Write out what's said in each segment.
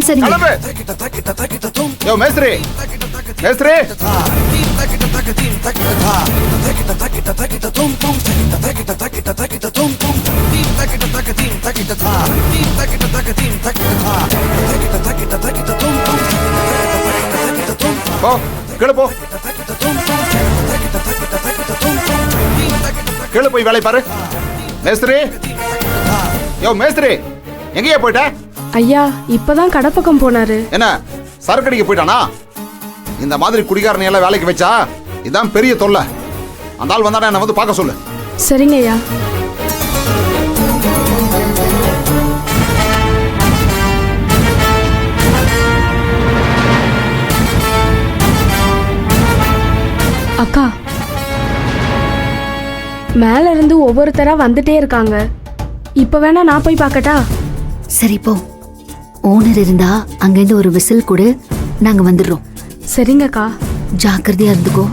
சரிங்க. யோ மேஸ்திரி, மேஸ்திரி. போ கீழே போ, கீழே போய் வேலை பாரு. மேஸ்திரி, யோ மேஸ்திரி, எங்கேயா போயிட்ட? ஐயா இப்பதான் கடை பக்கம் போனாரு. என்ன சரக்கடிக்க போயிட்டானா? இந்த மாதிரி குடிகாரனை எல்லாம் வேலைக்கு வச்சா இதான் பெரிய தொல்லை. அந்த ஆள் வந்தானே என்ன வந்து பார்க்க சொல்லு. சரிங்க ஐயா. அக்கா, மேல இருந்து ஒவ்வொருத்தரா வந்துட்டே இருக்காங்க. இப்ப வேணா நான் போய் பார்க்கட்டா? சரி போ. ஓனர் இருந்தா அங்கிருந்து ஒரு விசில் கொடு, நாங்க வந்துடுறோம். சரிங்கக்கா. ஜாக்கிரதையா இருந்துக்கோ.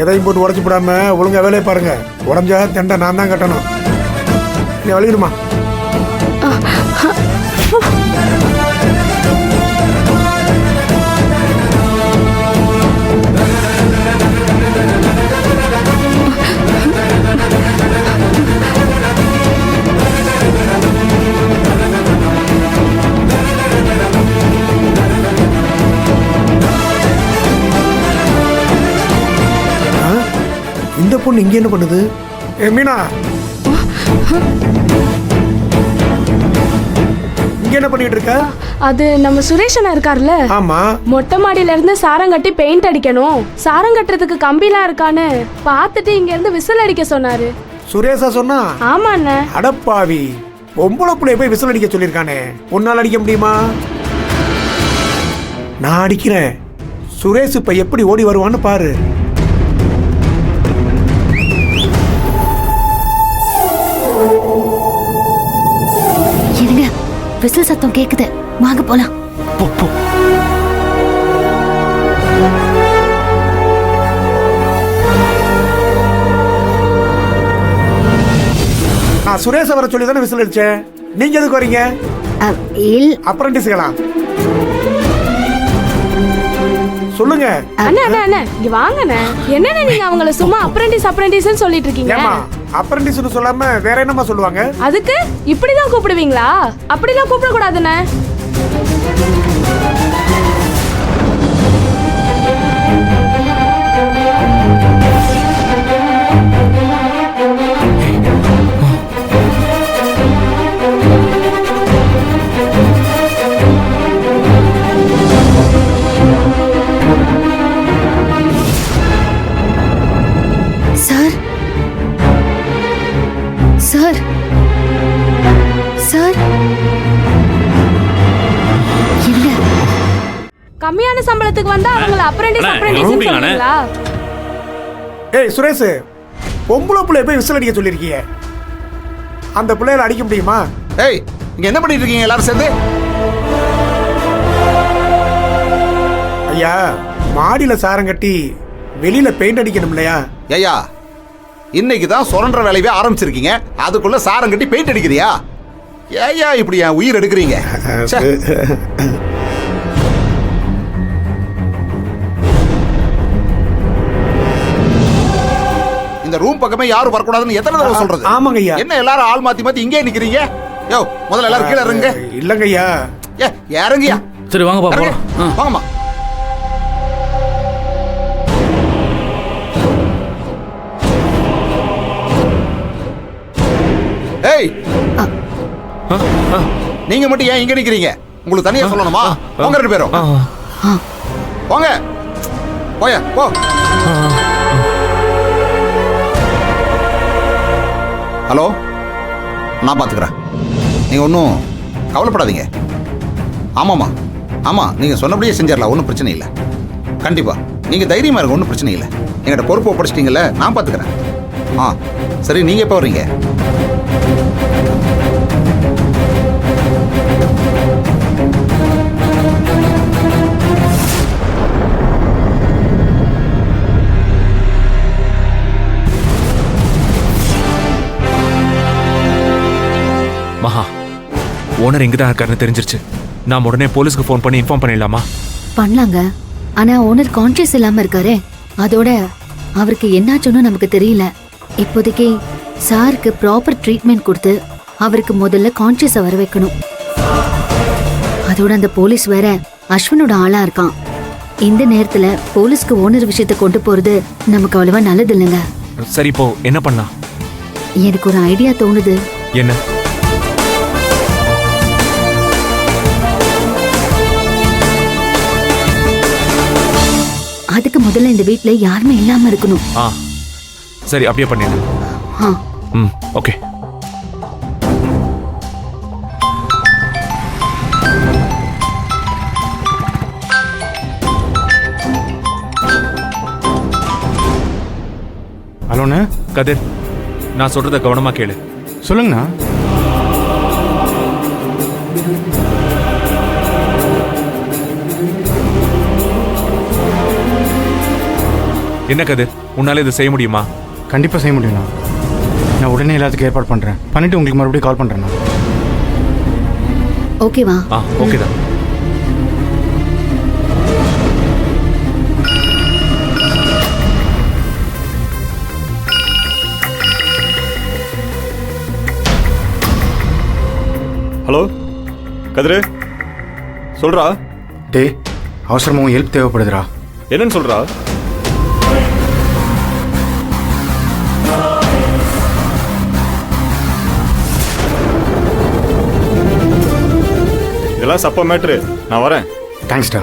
எதையும் போட்டு உடச்சி போடாம ஒழுங்கா வேலையை பாருங்க. உடஞ்சா தண்டை நான் தான் கட்டணும். நீ வலிக்கணுமா? இந்த பொண்ணு இங்க என்ன பண்ணுது? மீனா, இங்க என்ன பண்ணிட்டு இருக்க? அது நம்ம சுரேஷனா இருக்கார்ல? ஆமா. மொட்டை மாடியில இருந்து சாரம் கட்டி பெயிண்ட் அடிக்கணும். சாரம் கட்டுறதுக்கு கம்பிலாம் இருக்கான்னு பார்த்துட்டு இங்க இருந்து விசில் அடிக்க சொன்னாரு. சுரேஷா சொன்னா? ஆமா அண்ணே. அடப்பாவி, பொம்பளை புள்ளைய போய் விசில் அடிக்க சொல்லிருக்கானே, உன்னால அடிக்க முடியுமா? நான் அடிக்கிறேன். சுரேஷ் இப்ப எப்படி ஓடி வருவான்னு பாரு. விசில் சத்தம் கேக்குது, வாங்க போலாம். நான் சுரேஷ வர சொல்லி தானே விசில் அடிச்சேன். நீங்க எதுக்கு வரீங்க? அப்ரண்டிஸ்களா? சொல்லுங்க. அண்ணா அண்ணா அண்ணா இங்க வாங்கண்ணே. என்னண்ணே நீங்க அவங்கள சும்மா அப்ரண்டிஸ்னு சொல்லிட்டு இருக்கீங்க? ஏமா அப்ரண்டிஸ்னு சொல்லாம வேற என்னமா சொல்லுவாங்க? அதுக்கு இப்படிதான் கூப்பிடுவீங்களா? அப்படிலாம் கூப்பிட கூடாதுண்ணே. சார், சார், என்ன கம்மியான சம்பளத்துக்கு வந்தா அவங்கள அப்ரண்டிஸ் சொல்றீங்களா? ஏய் சுரேஷ், பொம்பளை புள்ளைய போய் விசில் அடிக்க சொல்லிருக்கீங்க. அந்த பிள்ளைகளை அடிக்க முடியுமா? ஏய், இங்க என்ன பண்ணிட்டு இருக்கீங்க எல்லாரும் சேர்ந்து? ஐயா, மாடியில சாரம் கட்டி வெளியில பெயிண்ட் அடிக்கணும் இல்லையா? ஐயா, இன்னைக்கு தான் சுரண்ட வேலையே ஆரம்பிச்சிருக்கீங்க, அதுக்குள்ள சாரம் கட்டி பெயிண்ட் அடிக்கிறியா? ஏயா இப்படி என் உயிர் எடுக்கிறீங்க? இந்த ரூம் பக்கமே யாரும் வரக்கூடாதுன்னு எத்தனை தடவை சொல்றது? ஆமாங்க ஐயா. என்ன எல்லாரும் ஆள் மாத்தி மாத்தி இங்கே நிக்கிறீங்க? யோ முதல்ல எல்லாரும் கீழே இறங்குங்க. இல்லங்க ஐயா. ஏ இறங்கியா? சரி வாங்கப்பா இறங்கு. போலாம். வாங்கம்மா. ஏய் நீங்க மட்டும் ஏன் இங்க நிக்கிறீங்க? உங்களுக்கு தனியா சொல்லணுமா? போங்க 2 பேரும். போங்க. போயா போ. ஹலோ, நான் பார்த்துக்கிறேன். நீங்கள் ஒன்றும் கவலைப்படாதீங்க. ஆமாம்மா, ஆமாம், நீங்கள் சொன்னபடியே செஞ்சிடலாம், ஒன்றும் பிரச்சனை இல்லை. கண்டிப்பாக நீங்கள் தைரியமாக இருங்க, ஒன்றும் பிரச்சனை இல்லை. எங்கிட்ட பொறுப்பு ஒப்படைச்சிட்டிங்கல்ல, நான் பார்த்துக்கிறேன். ஆ சரி, நீங்கள் எப்போ வர்றீங்க? மகா, ஓனர் எங்க தான் இருக்காருன்னு தெரிஞ்சிருச்சு. நாம் உடனே போலீஸ்க்கு ஃபோன் பண்ணி இன்ஃபார்ம் பண்ணிடலாமா? பண்ணலாங்க. ஆனா ஓனர் கான்ஷியஸ் இல்லாம இருக்காரே, அதோட அவருக்கு என்னாச்சுன்னு நமக்கு தெரியல. இப்போதைக்கு சாருக்கு ப்ராப்பர் ட்ரீட்மெண்ட் கொடுத்து அவருக்கு முதல்ல கான்ஷியஸை வர வைக்கணும். அதோட அந்த போலீஸ் வேற அஸ்வினோட ஆளா இருக்கான். இந்த நேரத்துல போலீஸ்க்கு ஓனர் விஷயத்தை கொண்டு போறது நமக்கு அவ்வளவா நல்லது இல்லைங்க. சரி, இப்போ என்ன பண்ணலாம்? எனக்கு ஒரு ஐடியா தோணுது. என்ன? அதுக்கு முதல்ல இந்த வீட்ல யாருமே இல்லாம இருக்கணும். சரி, அப்படியே பண்ணிடு. ஓகே. ஹலோண்ணே. கதிர், நான் சொல்றத கவனமா கேளு. சொல்லுங்கண்ணா. என்ன கதிர், உன்னால இதை செய்ய முடியுமா? கண்டிப்பாக செய்ய முடியும்ண்ணா. நான் உடனே எல்லாத்துக்கும் ஏற்பாடு பண்ணுறேன். பண்ணிவிட்டு உங்களுக்கு மறுபடியும் கால் பண்ணுறேண்ணா. ஓகேவா? ஓகே தான். ஹலோ கதிரு, சொல்றா. டேய், அவசரமாகவும் ஹெல்ப் தேவைப்படுதுடா. என்னன்னு சொல்றா? இதெல்லாம் சப்ப மேட்ரு. நான் வரேன். தேங்க்ஸ்டா.